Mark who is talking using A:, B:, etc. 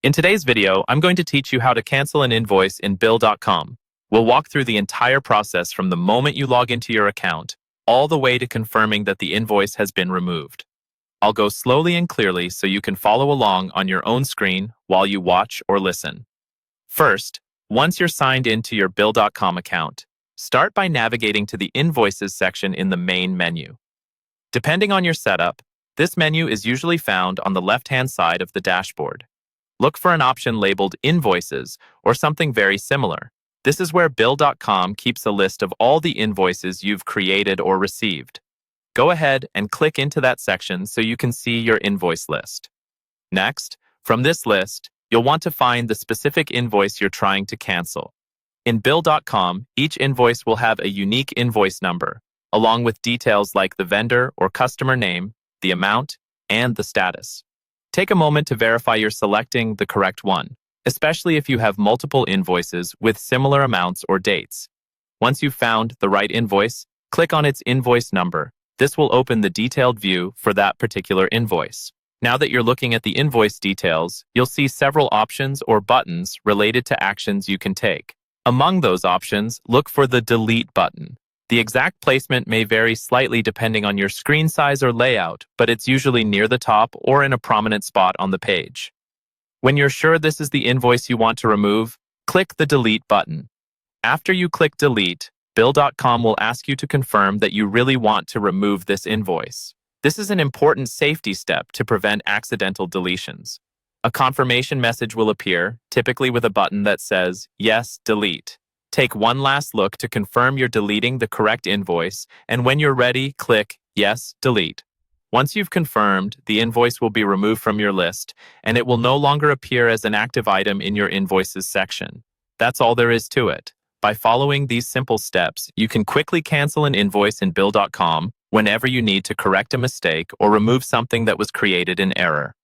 A: In today's video, I'm going to teach you how to cancel an invoice in Bill.com. We'll walk through the entire process from the moment you log into your account, all the way to confirming that the invoice has been removed. I'll go slowly and clearly so you can follow along on your own screen while you watch or listen. First, once you're signed into your Bill.com account, start by navigating to the Invoices section in the main menu. Depending on your setup, this menu is usually found on the left-hand side of the dashboard. Look for an option labeled Invoices or something very similar. This is where Bill.com keeps a list of all the invoices you've created or received. Go ahead and click into that section so you can see your invoice list. Next, from this list, you'll want to find the specific invoice you're trying to cancel. In Bill.com, each invoice will have a unique invoice number, along with details like the vendor or customer name, the amount, and the status. Take a moment to verify you're selecting the correct one, especially if you have multiple invoices with similar amounts or dates. Once you've found the right invoice, click on its invoice number. This will open the detailed view for that particular invoice. Now that you're looking at the invoice details, you'll see several options or buttons related to actions you can take. Among those options, look for the Delete button. The exact placement may vary slightly depending on your screen size or layout, but it's usually near the top or in a prominent spot on the page. When you're sure this is the invoice you want to remove, click the Delete button. After you click Delete, Bill.com will ask you to confirm that you really want to remove this invoice. This is an important safety step to prevent accidental deletions. A confirmation message will appear, typically with a button that says, Yes, delete. Take one last look to confirm you're deleting the correct invoice, and when you're ready, click Yes, delete. Once you've confirmed, the invoice will be removed from your list, and it will no longer appear as an active item in your invoices section. That's all there is to it. By following these simple steps, you can quickly cancel an invoice in Bill.com whenever you need to correct a mistake or remove something that was created in error.